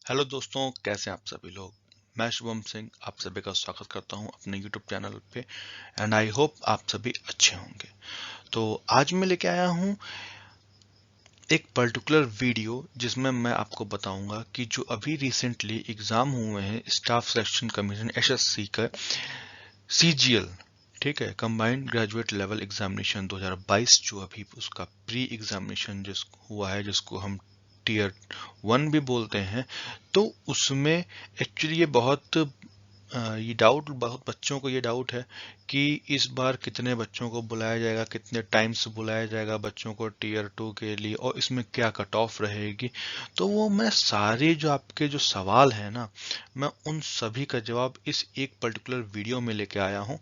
Hello दोस्तों, कैसे हैं आप सभी लोग। मैं शुभम सिंह आप सभी का स्वागत करता हूं अपने यूट्यूब चैनल पे एंड आई होप आप सभी अच्छे होंगे। तो आज मैं लेके आया हूं एक पर्टिकुलर वीडियो जिसमें मैं आपको बताऊंगा कि जो अभी रिसेंटली एग्जाम हुए हैं स्टाफ सिलेक्शन कमीशन एसएससी का सीजीएल, ठीक है, कंबाइंड ग्रेजुएट लेवल एग्जामिनेशन 2022, जो अभी उसका प्री एग्जामिनेशन जिस हुआ है, जिसको हम टीयर 1 भी बोलते हैं। तो उसमें एक्चुअली ये बहुत ये डाउट, बहुत बच्चों को ये डाउट है कि इस बार कितने बच्चों को बुलाया जाएगा, कितने टाइम्स बुलाया जाएगा बच्चों को टीयर 2 के लिए, और इसमें क्या कट ऑफ रहेगी। तो वो मैं सारे जो आपके जो सवाल है ना, मैं उन सभी का जवाब इस एक पर्टिकुलर वीडियो में लेके आया हूँ।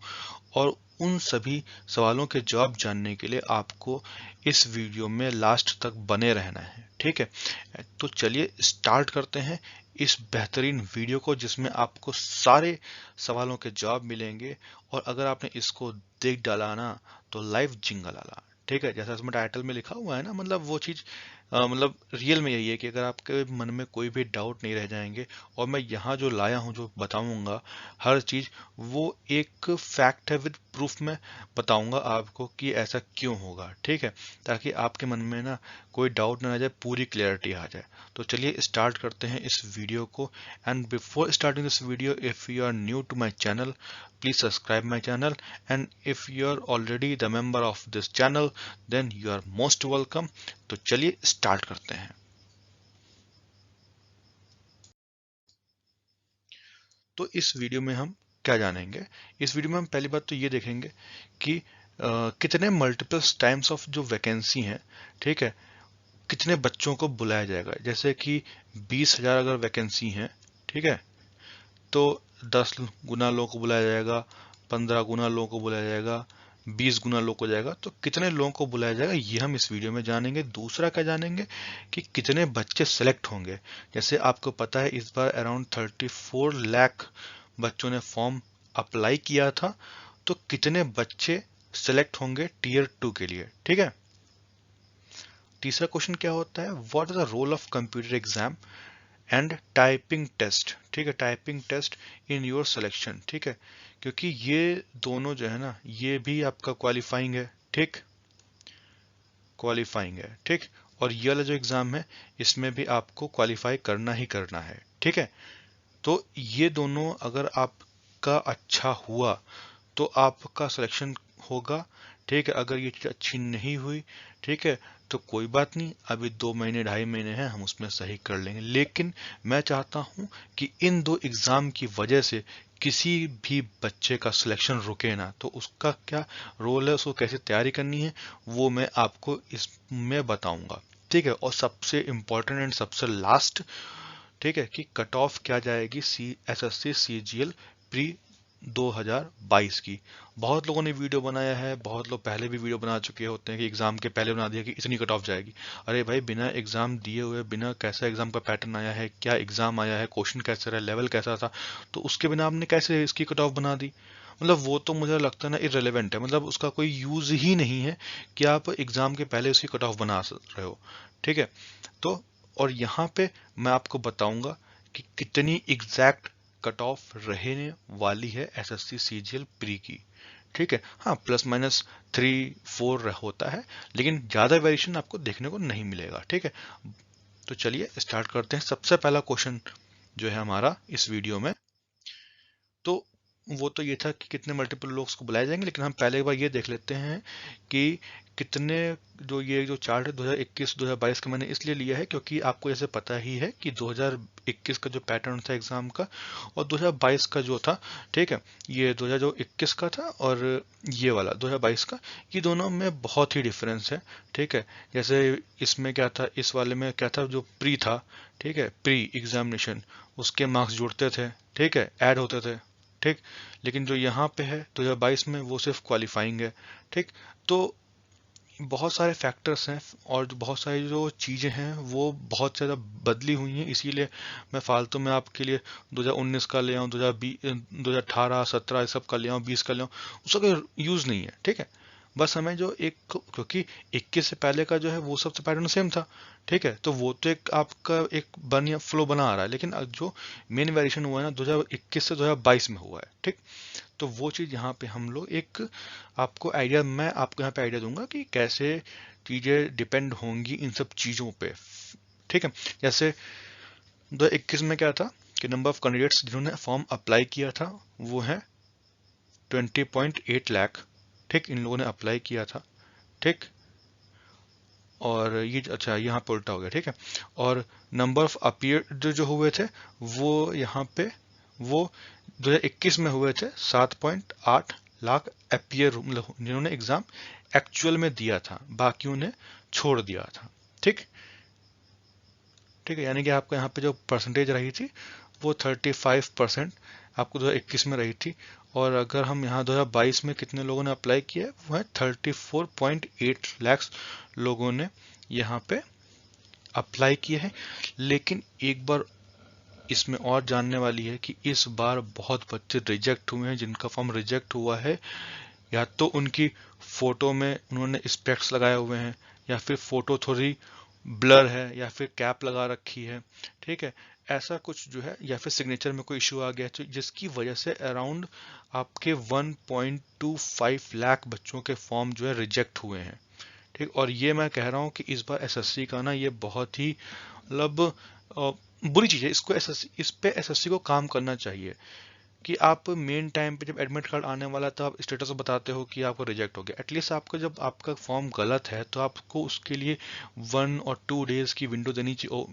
और उन सभी सवालों के जवाब जानने के लिए आपको इस वीडियो में लास्ट तक बने रहना है, ठीक है। तो चलिए स्टार्ट करते हैं इस बेहतरीन वीडियो को, जिसमें आपको सारे सवालों के जवाब मिलेंगे। और अगर आपने इसको देख डाला ना, तो लाइव जिंगल आला, ठीक है, जैसा इसमें टाइटल में लिखा हुआ है ना, मतलब वो चीज मतलब रियल में यही है कि अगर आपके मन में कोई भी डाउट नहीं रह जाएंगे। और मैं यहाँ जो लाया हूँ, जो बताऊंगा हर चीज, वो एक फैक्ट है विद प्रूफ में बताऊंगा आपको कि ऐसा क्यों होगा, ठीक है, ताकि आपके मन में ना कोई डाउट ना रह जाए, पूरी क्लियरिटी आ जाए। तो चलिए स्टार्ट करते हैं इस वीडियो को। And before starting this video, if you are new to my channel, please subscribe my channel, and if you are already the member of this channel, then you are most welcome। तो चलिए start करते हैं। तो इस video में हम क्या जानेंगे। इस वीडियो में हम पहली बात तो ये देखेंगे कि कितने मल्टीपल टाइम्स ऑफ जो वैकेंसी हैं, ठीक है, कितने बच्चों को बुलाया जाएगा। जैसे कि 20,000 अगर वैकेंसी हैं, ठीक है, तो 10 गुना लोगों को बुलाया जाएगा, 15 गुना लोगों को बुलाया जाएगा, 20 गुना लोग को जाएगा। तो कितने लोगों को बुलाया जाएगा ये हम इस वीडियो में जानेंगे। दूसरा क्या जानेंगे कि कितने बच्चे सेलेक्ट होंगे। जैसे आपको पता है इस बार अराउंड 34 लाख बच्चों ने फॉर्म अप्लाई किया था। तो कितने बच्चे सेलेक्ट होंगे टीयर 2 के लिए, ठीक है। तीसरा क्वेश्चन क्या होता है, what is the role of computer exam and typing test, ठीक है, typing test in your selection, ठीक है, क्योंकि ये दोनों जो है ना, ये भी आपका क्वालिफाइंग है, ठीक, क्वालिफाइंग है, ठीक। और ये वाला जो एग्जाम है, इसमें भी आपको क्वालिफाई करना ही करना है, ठीक है। तो ये दोनों अगर आपका अच्छा हुआ तो आपका सिलेक्शन होगा, ठीक है। अगर ये चीज अच्छी नहीं हुई, ठीक है, तो कोई बात नहीं, अभी 2 महीने 2.5 महीने हैं, हम उसमें सही कर लेंगे। लेकिन मैं चाहता हूं कि इन दो एग्जाम की वजह से किसी भी बच्चे का सिलेक्शन रुके ना। तो उसका क्या रोल है, उसको कैसे तैयारी करनी है, वो मैं आपको इसमें बताऊंगा, ठीक है। और सबसे इम्पोर्टेंट एंड सबसे लास्ट, ठीक है, कि कट ऑफ क्या जाएगी सी एसएससी सीजीएल प्री 2022 की। बहुत लोगों ने वीडियो बनाया है, बहुत लोग पहले भी वीडियो बना चुके होते हैं कि एग्जाम के पहले बना दिया कि इतनी कट ऑफ जाएगी। अरे भाई, बिना एग्जाम दिए हुए, बिना कैसा एग्जाम का पैटर्न आया है, क्या एग्जाम आया है, क्वेश्चन कैसे रहा, लेवल कैसा था, तो उसके बिना आपने कैसे इसकी कट ऑफ बना दी। मतलब वो तो मुझे लगता है ना इररिलेवेंट है, मतलब उसका कोई यूज ही नहीं है कि आप एग्जाम के पहले उसकी कट ऑफ बना रहे हो, ठीक है। तो और यहाँ पे मैं आपको बताऊंगा कि कितनी एग्जैक्ट कट ऑफ रहने वाली है एसएससी सीजीएल प्री की, ठीक है। हाँ, प्लस माइनस 3-4 होता है, लेकिन ज्यादा वेरिएशन आपको देखने को नहीं मिलेगा, ठीक है। तो चलिए स्टार्ट करते हैं। सबसे पहला क्वेश्चन जो है हमारा इस वीडियो में, तो वो तो ये था कि कितने मल्टीपल लोग उसको बुलाए जाएंगे, लेकिन हम पहले एक बार ये देख लेते हैं कि कितने, जो ये जो चार्ट है 2021-2022 का मैंने इसलिए लिया है क्योंकि आपको जैसे पता ही है कि 2021 का जो पैटर्न था एग्जाम का और 2022 का जो था, ठीक है, ये 2021 का था और ये वाला 2022 का, ये दोनों में बहुत ही डिफरेंस है, ठीक है। जैसे इसमें क्या था, इस वाले में क्या था, जो प्री था, ठीक है, प्री एग्जामिनेशन, उसके मार्क्स जुड़ते थे, ठीक है, ऐड होते थे, ठीक। लेकिन जो यहाँ पे है 2022 में, वो सिर्फ क्वालिफाइंग है, ठीक। तो बहुत सारे फैक्टर्स हैं और जो बहुत सारी जो चीज़ें हैं वो बहुत ज़्यादा बदली हुई हैं, इसीलिए मैं फालतू में आपके लिए 2019 का ले आऊँ, 2020, 2018, 17 सब का ले आऊँ, 20 का ले आऊँ, उसका कोई यूज़ नहीं है, ठीक है। बस हमें जो एक, क्योंकि 21 से पहले का जो है वो सबसे पैटर्न सेम था, ठीक है, तो वो तो एक आपका एक बन या फ्लो बना आ रहा है, लेकिन जो मेन वेरिएशन हुआ है ना 2021 से 2022 में हुआ है, ठीक। तो वो चीज़ यहाँ पे हम लोग एक आपको आइडिया, मैं आपको यहाँ पे आइडिया दूंगा कि कैसे चीज़ें डिपेंड होंगी इन सब चीज़ों पे, ठीक है। जैसे 2021 में क्या था कि नंबर ऑफ कैंडिडेट्स जिन्होंने फॉर्म अप्लाई किया था वो है 20.8 लाख, ठीक, इन लोगों ने अप्लाई किया था, ठीक। और ये अच्छा यहाँ पे उल्टा हो गया, ठीक है। और नंबर ऑफ अपीयर जो हुए थे वो यहाँ पे वो 2021 में हुए थे 7.8 लाख अपीयर, जिन्होंने एग्जाम एक्चुअल में दिया था, बाकियों ने छोड़ दिया था, ठीक। ठीक है, यानी कि आपको यहाँ पे जो परसेंटेज रही थी वो 35% आपको 2021 में रही थी। और अगर हम यहाँ 2022 में कितने लोगों ने अप्लाई किया, वो है 34.8 लाख लोगों ने यहाँ पे अप्लाई किए हैं। लेकिन एक बार इसमें और जानने वाली है कि इस बार बहुत बच्चे रिजेक्ट हुए हैं, जिनका फॉर्म रिजेक्ट हुआ है या तो उनकी फोटो में उन्होंने स्पेक्ट्स लगाए हुए हैं, या फिर फोटो थोड़ी ब्लर है, या फिर कैप लगा रखी है, ठीक है, ऐसा कुछ जो है, या फिर सिग्नेचर में कोई इश्यू आ गया तो जिसकी वजह से अराउंड आपके 1.25 लाख बच्चों के फॉर्म जो है रिजेक्ट हुए हैं, ठीक। और ये मैं कह रहा हूँ कि इस बार एसएससी का ना ये बहुत ही मतलब बुरी चीज़ है, इसको एसएससी, इस पे एसएससी को काम करना चाहिए कि आप मेन टाइम पे जब एडमिट कार्ड आने वाला तो आप स्टेटस बताते हो कि आपको रिजेक्ट हो गया। एटलीस्ट आपका जब आपका फॉर्म गलत है तो आपको उसके लिए 1 और 2 डेज की विंडो देनी चाहिए,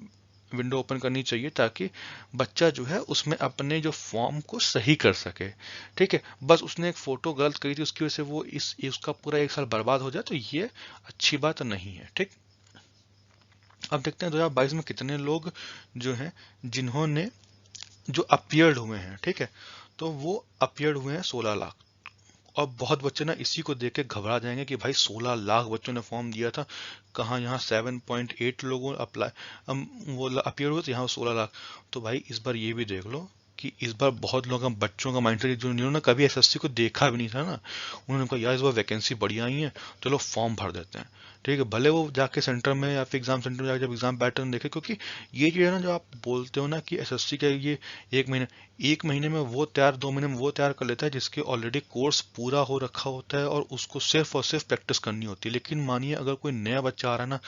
विंडो ओपन करनी चाहिए, ताकि बच्चा जो है उसमें अपने जो फॉर्म को सही कर सके, ठीक है। बस उसने एक फोटो गलत करी थी उसकी वजह से वो उसका पूरा 1 साल बर्बाद हो जाए तो ये अच्छी बात नहीं है, ठीक। अब देखते हैं 2022 में कितने लोग जो हैं जिन्होंने जो अपियर्ड हुए हैं, ठीक है, तो वो अपियर्ड हुए हैं 16 लाख। और बहुत बच्चे ना इसी को देख के घबरा जाएंगे कि भाई 16 लाख बच्चों ने फॉर्म दिया था, कहाँ यहाँ 7.8 लोगों अप्लाई वो अपियर हुए, तो यहाँ 16 लाख। तो भाई इस बार ये भी देख लो कि इस बार बहुत लोगों का, बच्चों का माइंडसेट जो जिन्होंने कभी एसएससी को देखा भी नहीं था ना, उन्होंने कहा यार इस बार वैकेंसी बढ़िया आई है, चलो फॉर्म भर देते हैं, ठीक है। भले वो जाके सेंटर में या फिर एग्जाम सेंटर में जाके जब एग्जाम पैटर्न देखे, क्योंकि ये जो है ना, जो आप बोलते हो ना कि एसएससी का ये 1 महीने, 1 महीने में वो तैयार, 2 महीने में वो तैयार कर लेता है जिसके ऑलरेडी कोर्स पूरा हो रखा होता है और उसको सिर्फ और सिर्फ प्रैक्टिस करनी होती है। लेकिन मानिए अगर कोई नया बच्चा आ रहा है ना,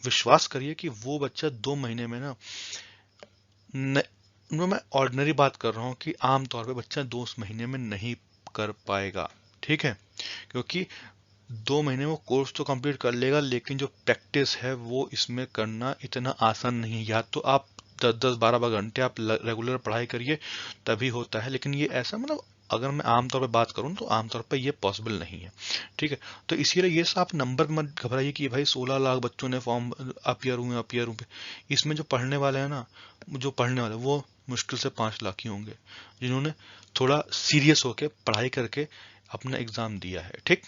विश्वास करिए कि वो बच्चा 2 महीने में ना, मैं ऑर्डिनरी बात कर रहा हूँ कि आम तौर पे बच्चा 2 महीने में नहीं कर पाएगा, ठीक है। क्योंकि 2 महीने में कोर्स तो कंप्लीट कर लेगा, लेकिन जो प्रैक्टिस है वो इसमें करना इतना आसान नहीं है। या तो आप 10-10 12 घंटे आप रेगुलर पढ़ाई करिए तभी होता है, लेकिन ये ऐसा मतलब अगर मैं आमतौर पे बात करूं तो आमतौर पे ये पॉसिबल नहीं है, ठीक है। तो इसीलिए ये सब आप नंबर मत घबराइए कि भाई 16 लाख बच्चों ने फॉर्म अपियर हुए। इसमें जो पढ़ने वाले हैं ना, जो पढ़ने वाले वो मुश्किल से 5 लाख ही होंगे जिन्होंने थोड़ा सीरियस होके पढ़ाई करके अपना एग्जाम दिया है, ठीक।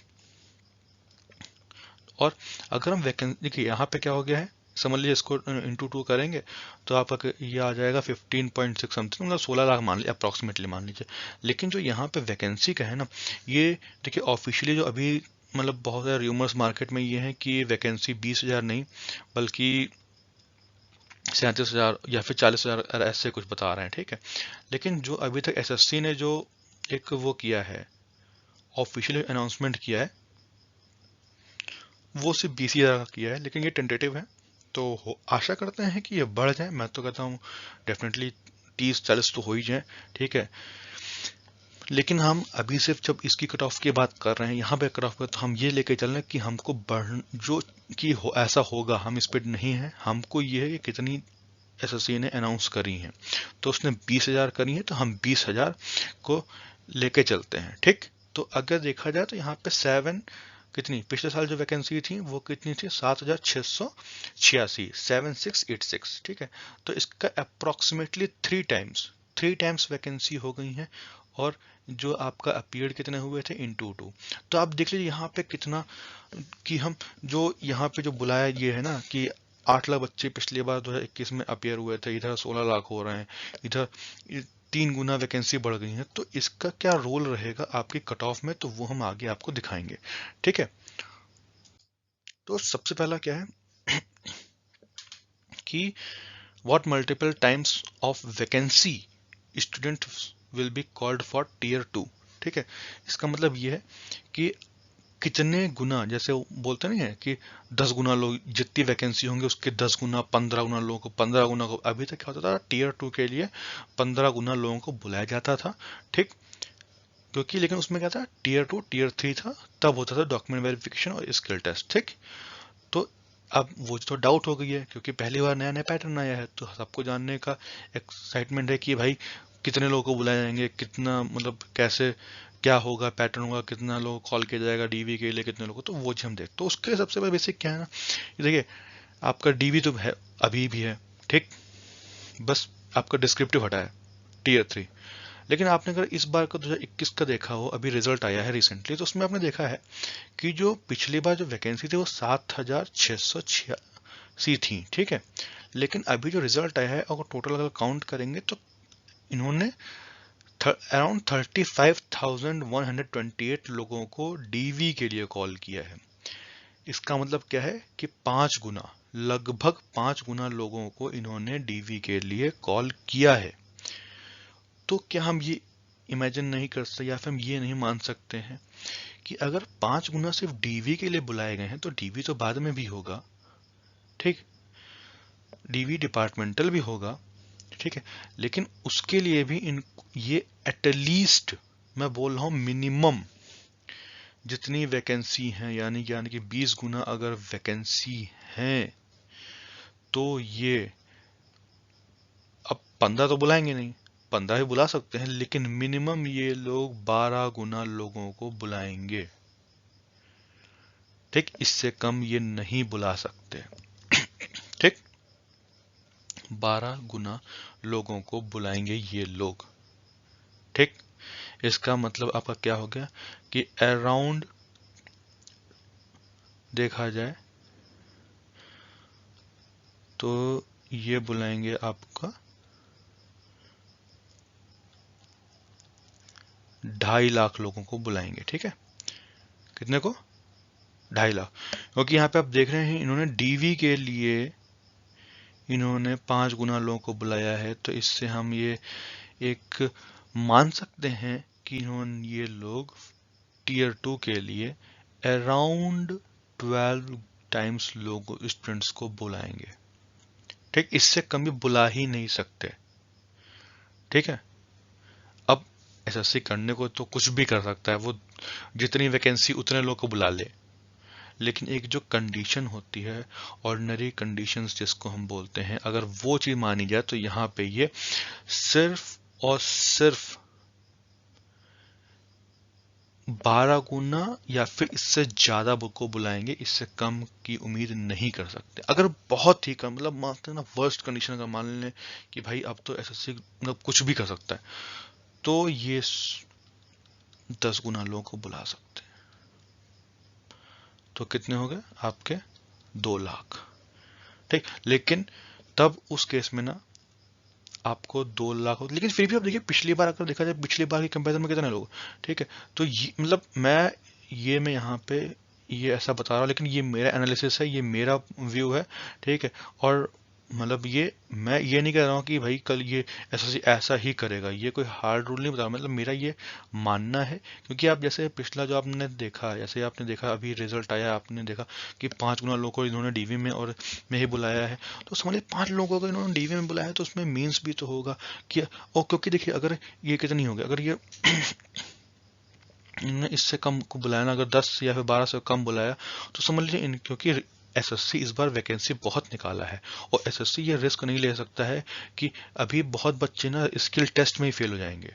और अगर हम वैकेंसी, देखिए यहाँ पे क्या हो गया है, समझ लीजिए इसको इंटू 2 करेंगे तो आपका ये आ जाएगा 15.6 समथिंग, मतलब 16 लाख मान लीजिए, अप्रॉक्सीमेटली मान लीजिए। लेकिन जो यहाँ पे वैकेंसी का है ना, ये देखिए ऑफिशियली जो अभी मतलब बहुत सारे र्यूमर्स मार्केट में ये है कि वैकेंसी 20,000 नहीं बल्कि 37,000 या फिर 40,000 ऐसे कुछ बता रहे हैं, ठीक है। लेकिन जो अभी तक एसएससी ने जो एक वो किया है, ऑफिशियल अनाउंसमेंट किया है, वो सिर्फ 20,000 का किया है, लेकिन ये टेंटेटिव है। तो आशा करते हैं कि ये बढ़ जाए। मैं तो कहता हूँ डेफिनेटली 30-40 तो हो ही जाए, ठीक है। लेकिन हम अभी सिर्फ जब इसकी कट ऑफ की बात कर रहे हैं, यहाँ पे कट ऑफ पर, तो हम ये लेके चल रहे हैं कि हमको बढ़ जो कि ऐसा होगा, हम इस पर नहीं है। हमको ये है कि कितनी एसएससी ने अनाउंस करी है, तो उसने 20,000 करी है तो हम 20,000 को लेके चलते हैं, ठीक। तो अगर देखा जाए तो यहाँ पे 7 कितनी, पिछले साल जो वैकेंसी थी वो कितनी थी, 7,686, 7686, ठीक है। तो इसका अप्रोक्सीमेटली 3 टाइम्स वैकेंसी हो गई है। और जो आपका अपीयर्ड कितने हुए थे, इंटू 2। तो आप देख लीजिए यहाँ पे कितना कि हम जो यहाँ पे जो बुलाया ये है ना कि 8 लाख बच्चे पिछली बार 2021 में अपीयर हुए थे, इधर 16 लाख हो रहे हैं, इधर 3 गुना वैकेंसी बढ़ गई है, तो इसका क्या रोल रहेगा आपकी कट ऑफ में, तो वो हम आगे आपको दिखाएंगे। ठीक है, तो सबसे पहला क्या है कि what multiple times of vacancy student will be called for tier 2। ठीक है, इसका मतलब ये है कि कितने गुना, जैसे बोलते नहीं है कि 10 गुना लोग, जितनी वैकेंसी होंगे उसके 10 गुना, 15 गुना लोगों को, 15 गुना को, अभी तक क्या होता था टीयर 2 के लिए 15 गुना लोगों को बुलाया जाता था। ठीक, क्योंकि लेकिन उसमें क्या था, टीयर 2 टीयर 3 था, तब होता था डॉक्यूमेंट वेरिफिकेशन और स्किल टेस्ट। ठीक, तो अब वो तो डाउट हो गई है, क्योंकि पहली बार नया नया पैटर्न आया है, तो सबको जानने का एक्साइटमेंट है कि भाई कितने लोगों को बुलाए जाएंगे, कितना मतलब कैसे क्या होगा, पैटर्न होगा, कितना लोग कॉल किया जाएगा डीवी के लिए, कितने लोगों को, तो वो चीज हम देख। तो उसके लिए सबसे पहले बेसिक क्या है ना, ये देखिए आपका डीवी तो है, अभी भी है। ठीक, बस आपका डिस्क्रिप्टिव हटा है टीयर 3। लेकिन आपने अगर इस बार का 2021 का देखा हो, अभी रिजल्ट आया है रिसेंटली, तो उसमें आपने देखा है कि जो पिछली बार जो वैकेंसी थी वो 7686 थी। ठीक है, लेकिन अभी जो रिजल्ट आया है, अगर टोटल अगर काउंट करेंगे तो इन्होंने अराउंड 35,128 लोगों को डीवी के लिए कॉल किया है। इसका मतलब क्या है कि 5 गुना, लगभग 5 गुना लोगों को इन्होंने डीवी के लिए कॉल किया है। तो क्या हम ये इमेजिन नहीं कर सकते, या फिर हम ये नहीं मान सकते हैं कि अगर 5 गुना सिर्फ डीवी के लिए बुलाए गए हैं, तो डीवी तो बाद में भी होगा। ठीक, डीवी डिपार्टमेंटल भी होगा। ठीक है, लेकिन उसके लिए भी इन ये एटलीस्ट, मैं बोल रहा हूं मिनिमम जितनी वैकेंसी है, यानी कि 20 गुना अगर वैकेंसी है, तो ये अब 15 तो बुलाएंगे नहीं, 15 ही बुला सकते हैं, लेकिन मिनिमम ये लोग 12 गुना लोगों को बुलाएंगे। ठीक, इससे कम ये नहीं बुला सकते। ठीक, 12 गुना लोगों को बुलाएंगे ये लोग। ठीक, इसका मतलब आपका क्या हो गया कि अराउंड देखा जाए तो ये बुलाएंगे आपका 2.5 लाख लोगों को बुलाएंगे। ठीक है, कितने को, 2.5 लाख, क्योंकि यहाँ पे आप देख रहे हैं इन्होंने डीवी के लिए इन्होंने 5 गुना लोगों को बुलाया है, तो इससे हम ये एक मान सकते हैं कि इन्होंने ये लोग टीयर 2 के लिए अराउंड 12 टाइम्स लोग स्टूडेंट्स को बुलाएंगे। ठीक, इससे कम भी बुला ही नहीं सकते। ठीक है, अब एसएससी करने को तो कुछ भी कर सकता है, वो जितनी वैकेंसी उतने लोग को बुला ले, लेकिन एक जो कंडीशन होती है, ऑर्डिनरी कंडीशंस जिसको हम बोलते हैं, अगर वो चीज मानी जाए, तो यहाँ पे ये सिर्फ और सिर्फ 12 गुना या फिर इससे ज्यादा को बुलाएंगे, इससे कम की उम्मीद नहीं कर सकते। अगर बहुत ही कम, मतलब मानते हैं ना वर्स्ट कंडीशन, अगर मान लें कि भाई अब तो एसएससी मतलब कुछ भी कर सकता है, तो ये 10 गुना लोगों को बुला सकते हैं। तो कितने हो गए आपके, 2 लाख। ठीक, लेकिन तब उस केस में ना आपको 2 लाख हो, लेकिन फिर भी आप देखिए पिछली बार अगर देखा जाए, पिछली बार की कंपेरिजन में कितने लोग। ठीक है, तो ये मतलब मैं यहाँ पे ये ऐसा बता रहा हूँ, लेकिन ये मेरा एनालिसिस है, ये मेरा व्यू है। ठीक है, और मतलब ये मैं ये नहीं कह रहा हूँ कि भाई कल ये ऐसा ही करेगा, ये कोई हार्ड रूल नहीं बता रहा, मतलब मेरा ये मानना है। क्योंकि आप जैसे पिछला जो आपने देखा, जैसे आपने देखा अभी रिजल्ट आया, आपने देखा कि 5 गुना लोगों को इन्होंने डीवी में और में ही बुलाया है, तो समझ लीजिए 5 लोगों को इन्होंने डीवी में बुलाया है, तो उसमें मीन्स भी तो होगा कि, और क्योंकि देखिए अगर ये कितनी हो गया, अगर ये इन्होंने इससे कम को बुलाया ना, अगर 10 या फिर 12 से कम बुलाया, तो समझ लीजिए क्योंकि एसएससी इस बार वैकेंसी बहुत निकाला है, और एसएससी ये रिस्क नहीं ले सकता है कि अभी बहुत बच्चे ना स्किल टेस्ट में ही फेल हो जाएंगे।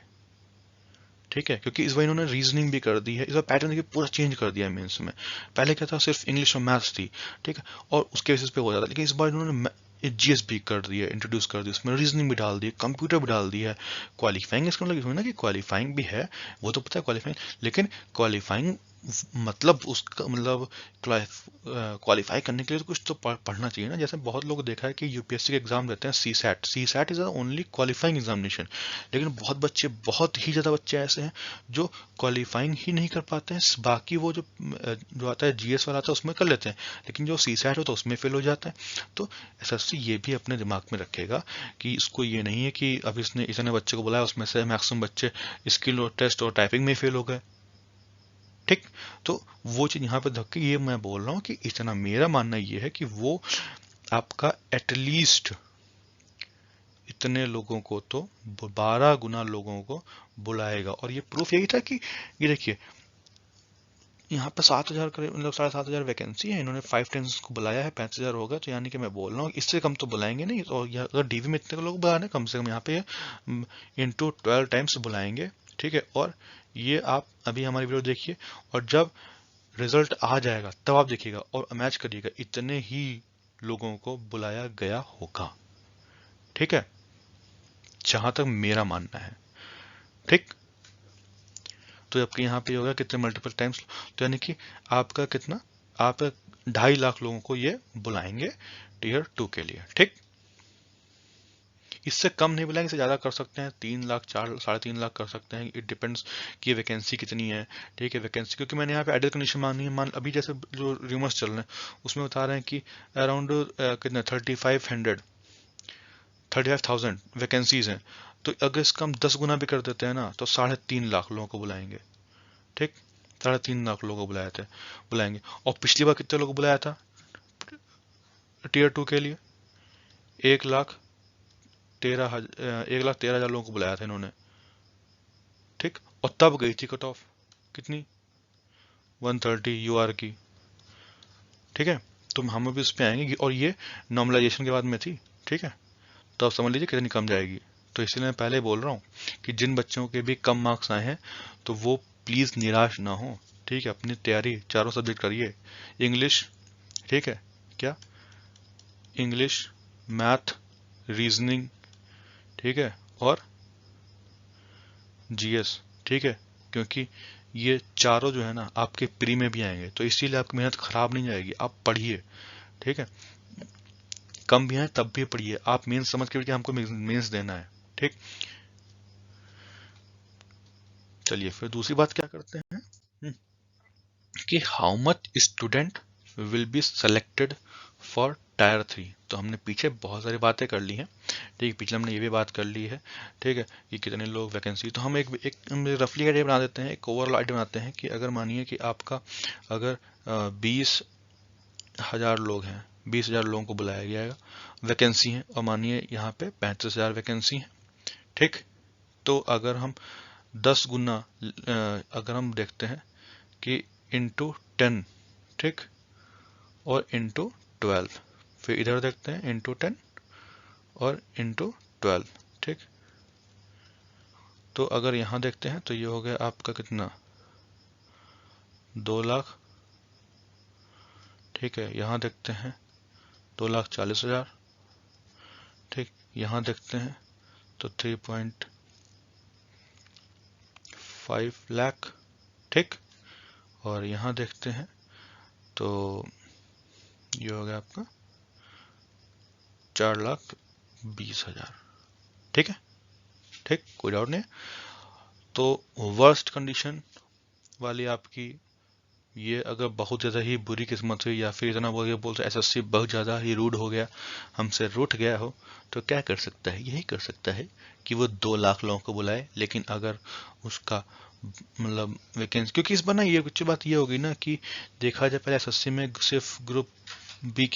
ठीक है, क्योंकि इस बार इन्होंने रीजनिंग भी कर दी है, इस बार पैटर्न देखिए पूरा चेंज कर दिया है मेंस में। पहले क्या था, सिर्फ इंग्लिश और मैथ्स थी। ठीक है, और उसके बेसिस पे हो जाता, लेकिन इस बार इन्होंने जीएस भी कर दिया, इंट्रोड्यूस कर दिया, उसमें रीजनिंग भी डाल दी, कंप्यूटर भी डाल दिया है, क्वालिफाइंग, इसका मतलब ना कि क्वालिफाइंग भी है, वो तो पता है क्वालिफाइंग, लेकिन क्वालिफाइंग मतलब उसका मतलब क्वालिफाई करने के लिए तो कुछ तो पढ़ना चाहिए ना। जैसे बहुत लोग देखा है कि यूपीएससी के एग्जाम देते हैं, CSAT is only qualifying examination, लेकिन बहुत बच्चे, बहुत ही ज़्यादा बच्चे ऐसे हैं जो क्वालिफाइंग ही नहीं कर पाते हैं। बाकी वो जो आता है जीएस वाला आता है उसमें कर लेते हैं, लेकिन जो सी सैट होता है उसमें फेल हो जाता है। तो एसएससी ये भी अपने दिमाग में रखेगा कि इसको ये नहीं है कि अब इसने इतने बच्चे को बुलाया उसमें से मैक्सिमम बच्चे स्किल टेस्ट और टाइपिंग में फेल हो गए। ठीक। तो वो चीज यहाँ पे धक्के, ये मैं बोल रहा हूँ कि इतना मेरा मानना ये है कि वो आपका एटलीस्ट इतने लोगों को तो 12 गुना लोगों को बुलाएगा। और ये प्रूफ यही था कि ये देखिए यहाँ पे 7,000 करीब, मतलब 7,500 वैकेंसी है, इन्होंने 5 10 को बुलाया है, 35,000 होगा। तो यानी कि मैं बोल रहा हूँ इससे कम तो बुलाएंगे नहीं। और अगर डीवी में इतने लोग बुलाने, कम से कम यहाँ पे इंटू 12 टाइम्स बुलाएंगे। ठीक है। और ये आप अभी हमारी वीडियो देखिए, और जब रिजल्ट आ जाएगा तब आप देखिएगा और मैच करिएगा, इतने ही लोगों को बुलाया गया होगा। ठीक है, जहां तक मेरा मानना है। ठीक। तो आपके यहाँ पे होगा कितने मल्टीपल टाइम्स, तो यानी कि आपका कितना, आप 2.5 लाख लोगों को ये बुलाएंगे टीयर 2 के लिए। ठीक। इससे कम नहीं बुलाएंगे, इससे ज़्यादा कर सकते हैं, 3 लाख, 4 3.5 लाख कर सकते हैं। इट डिपेंड्स कि वैकेंसी कितनी है। ठीक है, वैकेंसी, क्योंकि मैंने यहाँ पे आइडियल कंडीशन मानी है। मान अभी जैसे जो रूमर्स चल रहे हैं उसमें बता रहे हैं कि अराउंड कितने 35,000 वैकेंसीज हैं। तो अगर इसका हम 10 गुना भी कर देते हैं ना, तो 3.5 लाख लोगों को बुलाएंगे। ठीक। 3.5 लाख लोगों को बुलाएंगे। और पिछली बार कितने लोगों को बुलाया था टीयर 2 के लिए? 1,13,000 लोगों को बुलाया था इन्होंने। ठीक। और तब गई थी कट ऑफ कितनी, 130 यूआर की। ठीक है। तो हम भी उस पर आएंगे और ये नॉर्मलाइजेशन के बाद में थी। ठीक है। तो आप समझ लीजिए कितनी कम जाएगी। तो इसलिए मैं पहले बोल रहा हूँ कि जिन बच्चों के भी कम मार्क्स आए हैं तो वो प्लीज़ निराश ना हो। ठीक है, अपनी तैयारी चारों सब्जेक्ट करिए। इंग्लिश, ठीक है, क्या, इंग्लिश, मैथ, रीजनिंग, ठीक है, और जीएस। ठीक है, क्योंकि ये चारों जो है ना आपके प्री में भी आएंगे, तो इसीलिए आपकी मेहनत खराब नहीं जाएगी। आप पढ़िए। ठीक है, कम भी आए तब भी पढ़िए। आप मेंस समझ के कि हमको मेंस देना है। ठीक। चलिए फिर दूसरी बात क्या करते हैं, कि how much student will be selected for tyre 3। तो हमने पीछे बहुत सारी बातें कर ली हैं। ठीक है, पिछले हमने ये भी बात कर ली है। ठीक है, कि कितने लोग वैकेंसी, तो हम एक रफली आइडिया बना देते हैं, एक ओवरऑल आइडिया बनाते हैं कि अगर मानिए कि आपका अगर 20,000 लोग हैं, 20,000 लोगों को बुलाया गया है, वैकेंसी है, और मानिए यहाँ पे 35,000 वैकेंसी है। ठीक। तो अगर हम 10 गुना अगर हम देखते हैं कि इंटू 10, ठीक, और इंटू 12, फिर इधर देखते हैं इंटू 10 और इंटू 12। ठीक। तो अगर यहाँ देखते हैं तो ये हो गया आपका कितना, 2 लाख। ठीक है, यहाँ देखते हैं 2,40,000। ठीक। यहाँ देखते हैं तो 3.5 लाख। ठीक। और यहाँ देखते हैं तो ये हो गया आपका 4,20,000। ठीक है। ठीक, कोई डाउट नहीं। तो वर्स्ट कंडीशन वाली आपकी, ये अगर बहुत ज़्यादा ही बुरी किस्मत हुई, या फिर इतना बोलते एसएससी बहुत ज़्यादा ही रूड हो गया, हमसे रूठ गया हो, तो क्या कर सकता है, यही कर सकता है कि वो 2 लाख लोगों को बुलाए। लेकिन अगर उसका मतलब वैकेंसी, क्योंकि इस बार ना ये कुछ बात ये होगी ना कि देखा जाए पहले एसएससी में सिर्फ ग्रुप बी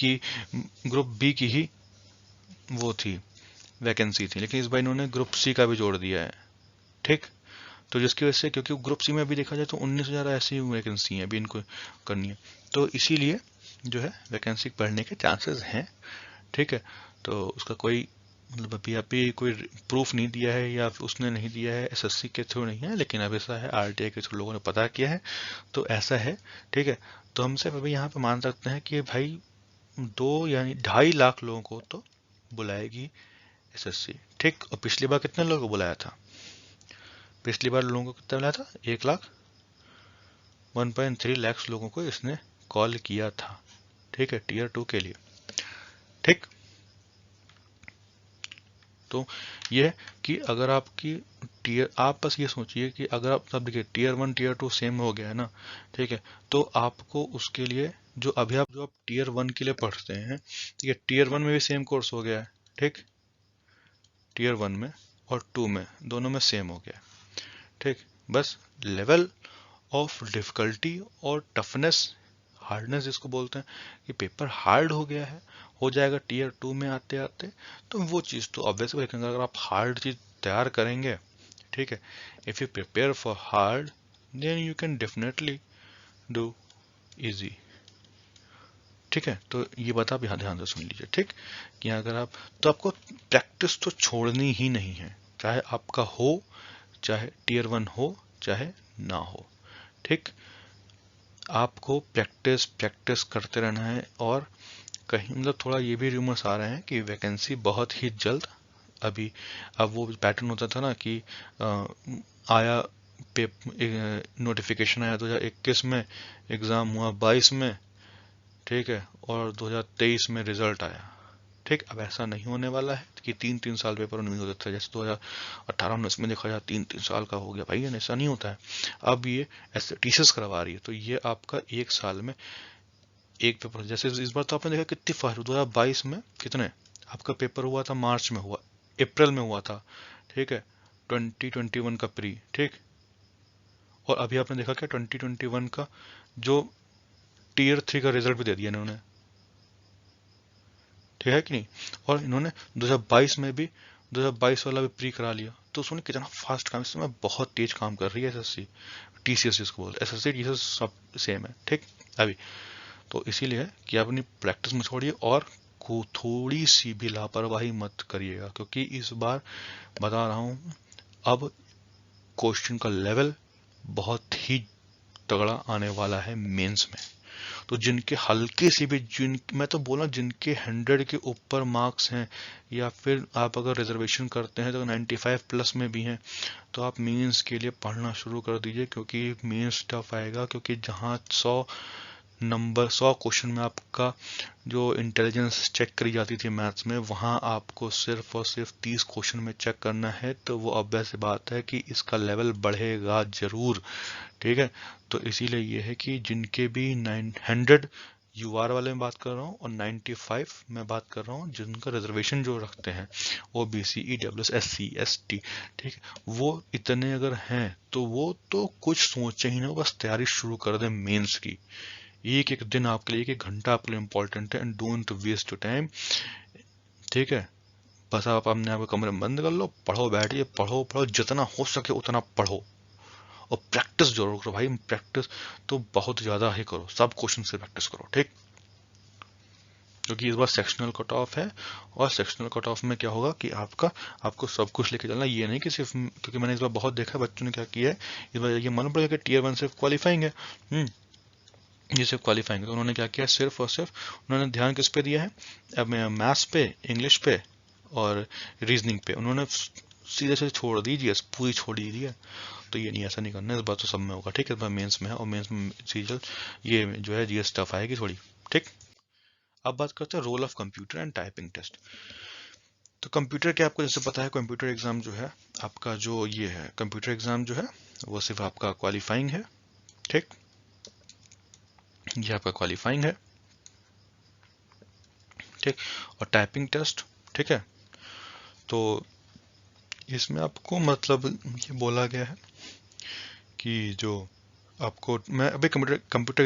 की ही वो थी, वैकेंसी थी, लेकिन इस बार इन्होंने ग्रुप सी का भी जोड़ दिया है। ठीक। तो जिसकी वजह से, क्योंकि ग्रुप सी में अभी देखा जाए तो 19,000 ऐसी वैकेंसी है अभी इनको करनी है, तो इसीलिए जो है वैकेंसी बढ़ने के चांसेस हैं। ठीक है। तो उसका कोई मतलब अभी कोई प्रूफ नहीं दिया है, या उसने नहीं दिया है, एसएससी के थ्रू नहीं है, लेकिन अब ऐसा है, आरटीआई के थ्रू लोगों ने पता किया है, तो ऐसा है। ठीक है। तो हम सिर्फ अभी यहाँ पे मान सकते हैं कि भाई 2 यानी 2.5 लाख लोगों को तो बुलाएगी एसएससी। ठीक। और पिछली बार कितने लोगों को बुलाया था, पिछली बार लोगों को कितना बुलाया था, 1 लाख 1.3 लाख लोगों को इसने कॉल किया था, ठीक है, टीयर 2 के लिए। ठीक, तो ये है कि अगर आपकी टीयर, आप बस ये सोचिए कि अगर आप सब देखिए टीयर 1 टीयर 2 सेम हो गया है ना, ठीक है, तो आपको उसके लिए जो आप टीयर 1 के लिए पढ़ते हैं, ठीक है, टीयर 1 में भी सेम कोर्स हो गया है, ठीक, टीयर 1 में और 2 में दोनों में सेम हो गया है, ठीक, बस लेवल ऑफ डिफिकल्टी और टफनेस, हार्डनेस जिसको बोलते हैं, कि पेपर हार्ड हो गया है, हो जाएगा टीयर 2 में आते आते, तो वो चीज़ तो ऑब्वियसली देखेंगे, अगर आप हार्ड चीज़ तैयार करेंगे, ठीक है, if you prepare for hard then you can definitely do easy. ठीक है, तो ये बात आप यहाँ ध्यान से सुन लीजिए, ठीक, कि अगर आप, तो आपको प्रैक्टिस तो छोड़नी ही नहीं है, चाहे आपका हो, चाहे टीयर 1 हो, चाहे ना हो, ठीक, आपको प्रैक्टिस प्रैक्टिस करते रहना है। और कहीं मतलब थोड़ा ये भी रूमर्स आ रहे हैं कि वैकेंसी बहुत ही जल्द, अभी अब वो पैटर्न होता था ना कि आया नोटिफिकेशन आया 2021 में, एग्ज़ाम हुआ 22 में, ठीक है, और 2023 में रिजल्ट आया, ठीक, अब ऐसा नहीं होने वाला है कि 3-3 साल पेपर नहीं होता था, जैसे 2018-19 में देखा जाए 3-3 साल का हो गया, भाई ऐसा नहीं होता है, अब ये ऐसे टीसीएस करवा रही है, तो ये आपका 1 साल में एक पेपर, जैसे इस बार तो आपने देखा कितनी फास्ट, 2022 में कितने आपका पेपर हुआ था, मार्च में हुआ, अप्रैल में हुआ था, ठीक है, 2021 का प्री, ठीक, और अभी आपने देखा क्या 2021 का जो टीयर 3 का रिजल्ट भी दे दिया इन्होंने, ठीक है कि नहीं, और इन्होंने 2022 में भी 2022 वाला भी प्री करा लिया, तो उसने कितना फास्ट काम, इसमें बहुत तेज काम कर रही है एसएससी, टीसीएस जिसको बोलते हैं, एसएससी टीसीएस सब सेम है, ठीक, अभी तो इसीलिए कि आप अपनी प्रैक्टिस में छोड़िए और को थोड़ी सी भी लापरवाही मत करिएगा, क्योंकि इस बार बता रहा हूँ, अब क्वेश्चन का लेवल बहुत ही तगड़ा आने वाला है मेंस में, तो जिनके हल्के से भी, जिन मैं तो बोला जिनके 100 के ऊपर मार्क्स हैं, या फिर आप अगर रिजर्वेशन करते हैं तो 95 प्लस में भी हैं, तो आप मेंस के लिए पढ़ना शुरू कर दीजिए, क्योंकि मेंस टफ आएगा, क्योंकि जहाँ 100 क्वेश्चन में आपका जो इंटेलिजेंस चेक करी जाती थी मैथ्स में, वहाँ आपको सिर्फ और सिर्फ 30 क्वेश्चन में चेक करना है, तो वो ऑब्वियस बात है कि इसका लेवल बढ़ेगा जरूर, ठीक है, तो इसीलिए ये है कि जिनके भी 900 यूआर वाले में बात कर रहा हूँ और 95 में बात कर रहा हूँ, जिनका रिजर्वेशन जो रखते हैं ओबीसी ईडब्ल्यूएस एससी एसटी, ठीक है, वो इतने अगर हैं तो वो तो कुछ सोचे ही ना, बस तैयारी शुरू कर दें मेंस की, एक एक दिन आपके लिए, एक एक घंटा आपके लिए इंपॉर्टेंट है, and don't waste your time, ठीक है, बस आप अपने आप को कमरे में बंद कर लो, पढ़ो, बैठिए, पढ़ो पढ़ो, जितना हो सके उतना पढ़ो, और प्रैक्टिस जरूर करो भाई, प्रैक्टिस तो बहुत ज़्यादा ही करो, सब क्वेश्चन से प्रैक्टिस करो, ठीक, क्योंकि इस बार सेक्शनल कट ऑफ है, और सेक्शनल कट ऑफ में क्या होगा कि आपको सब कुछ लेके चलना, ये नहीं कि सिर्फ, क्योंकि मैंने इस बार बहुत देखा बच्चों ने क्या किया है, इस बार ये मालूम पड़ेगा कि टीयर 1 सिर्फ क्वालिफाइंग है, ये सिर्फ क्वालिफाइंग है, तो उन्होंने क्या किया, सिर्फ और सिर्फ उन्होंने ध्यान किस पे दिया है, अब मैथ्स पे, इंग्लिश पे और रीजनिंग पे, उन्होंने सीधे से छोड़ दी जीएस, पूरी छोड़ दी है, तो ये नहीं, ऐसा नहीं करना है, इस बार तो सब में होगा, ठीक है, इस बार मेंस में है, और मेंस में सीजल ये जो है जीएस टफ आएगी थोड़ी, ठीक। अब बात करते हैं role of computer and typing test. तो कंप्यूटर क्या, आपको जैसे पता है कंप्यूटर एग्जाम जो है आपका, जो ये है कंप्यूटर एग्जाम जो है वो सिर्फ आपका क्वालिफाइंग है, ठीक, ये आपका क्वालिफाइंग है, ठीक, और टाइपिंग टेस्ट, ठीक है, तो इसमें आपको मतलब ये बोला गया है कि जो आपको, मैं अभी कंप्यूटर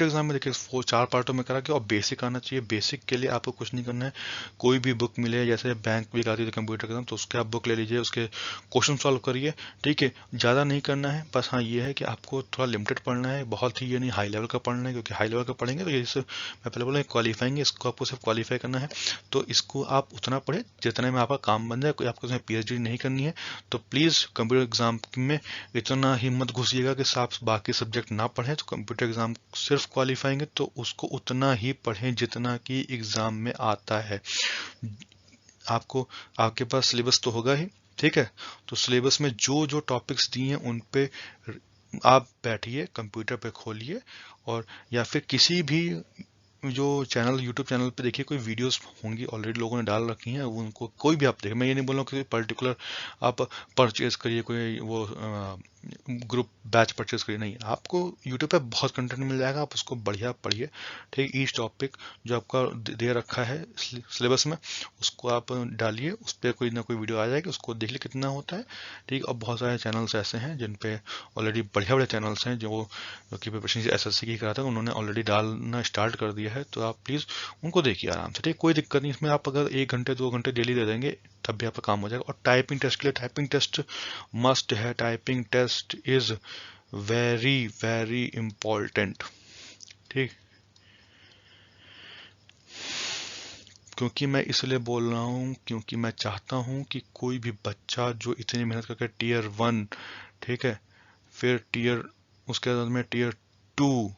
एग्जाम में देखिए 4 पार्टों में करा के, और बेसिक आना चाहिए, बेसिक के लिए आपको कुछ नहीं करना है, कोई भी बुक मिले, जैसे बैंक भी आती है कंप्यूटर एग्जाम, तो उसके आप बुक ले लीजिए, उसके क्वेश्चन सॉल्व करिए, ठीक है, ज़्यादा नहीं करना है, बस हाँ ये है कि आपको थोड़ा लिमिटेड पढ़ना है, बहुत ही ये नहीं हाई लेवल का पढ़ना है, क्योंकि हाई लेवल का पढ़ेंगे तो जैसे मैं पहले बोला क्वालिफाइंग है, इसको आपको सिर्फ क्वालिफाई करना है, तो इसको आप उतना पढ़े जितने में आपका काम बन जाए, कोई आपको उसमें पीएचडी नहीं करनी है, तो प्लीज़ कंप्यूटर एग्जाम में इतना हिम्मत घुसिएगा कि आप बाकी सब्जेक्ट ना पढ़ें, तो कंप्यूटर एग्जाम सिर्फ क्वालिफाइंग है, तो उसको उतना ही पढ़ें जितना कि एग्जाम में आता है, आपको आपके पास सिलेबस तो होगा ही, ठीक है, तो सिलेबस में जो जो टॉपिक्स दिए हैं उन पे आप बैठिए कंप्यूटर पे खोलिए, और या फिर किसी भी जो चैनल यूट्यूब चैनल पे देखिए, कोई वीडियोस होंगी ऑलरेडी लोगों ने डाल रखी हैं, वो उनको कोई भी आप देखें। मैं ये नहीं बोल रहा हूँ कि पर्टिकुलर आप परचेज करिए कोई वो ग्रुप बैच परचेज करिए, नहीं, आपको यूट्यूब पे बहुत कंटेंट मिल जाएगा, आप उसको बढ़िया पढ़िए। ठीक, ईच टॉपिक जो आपका दे रखा है सिलेबस में, उसको आप डालिए, उस पर कोई ना कोई वीडियो आ जाएगी, उसको देख लीजिए कितना होता है। ठीक, और बहुत सारे चैनल्स ऐसे हैं जिन पे ऑलरेडी बढ़िया बढ़िया चैनल्स हैं जो कि प्रिपरेशन एसएससी की कराता है, उन्होंने ऑलरेडी डालना स्टार्ट कर दिया है, तो आप प्लीज़ उनको देखिए आराम से। ठीक, कोई दिक्कत नहीं इसमें, आप अगर 1 घंटे 2 घंटे डेली दे देंगे तब भी आपका काम हो जाएगा। और टाइपिंग टेस्ट के लिए टाइपिंग टेस्ट मस्ट है, typing test is very very important. ठीक, क्योंकि मैं इसलिए बोल रहा हूँ क्योंकि मैं चाहता हूँ कि कोई भी बच्चा जो इतनी मेहनत करके टियर 1, ठीक है, फिर उसके बाद में टियर 2,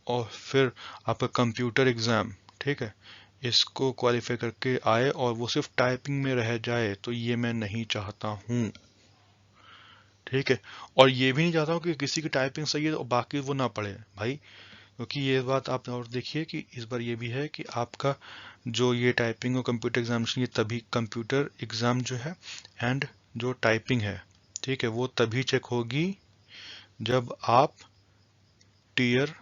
और फिर आपका कंप्यूटर एग्ज़ाम, ठीक है, इसको क्वालिफाई करके आए और वो सिर्फ टाइपिंग में रह जाए, तो ये मैं नहीं चाहता हूँ। ठीक है, और ये भी नहीं चाहता हूँ कि किसी की टाइपिंग सही है और बाकी वो ना पढ़े भाई, क्योंकि ये बात आप और देखिए कि इस बार ये भी है कि आपका जो ये टाइपिंग और कंप्यूटर एग्जामिनेशन, ये तभी कंप्यूटर एग्ज़ाम जो है एंड जो टाइपिंग है, ठीक है, वो तभी चेक होगी जब आप टियर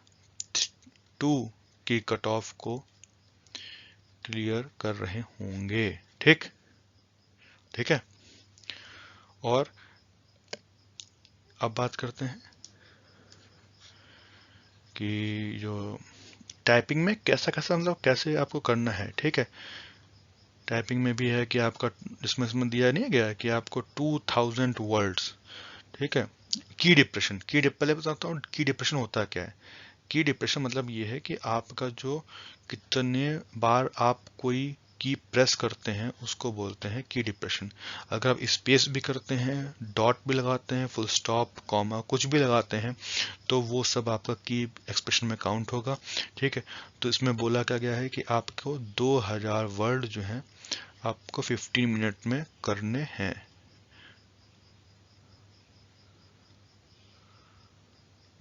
2 की कट ऑफ को क्लियर कर रहे होंगे। ठीक, ठीक है। और अब बात करते हैं कि जो टाइपिंग में कैसा कैसा मतलब कैसे आपको करना है। ठीक है, टाइपिंग में भी है कि आपका इसमें दिया नहीं गया कि आपको 2000 वर्ड्स, ठीक है, पहले बताता हूँ की डिप्रेशन होता क्या है। की डिप्रेशन मतलब ये है कि आपका जो कितने बार आप कोई की प्रेस करते हैं उसको बोलते हैं की डिप्रेशन। अगर आप स्पेस भी करते हैं, डॉट भी लगाते हैं, फुल स्टॉप कॉमा कुछ भी लगाते हैं, तो वो सब आपका की एक्सप्रेशन में काउंट होगा। ठीक है, तो इसमें बोला क्या गया है कि आपको 2000 वर्ड जो हैं आपको 15 मिनट में करने हैं।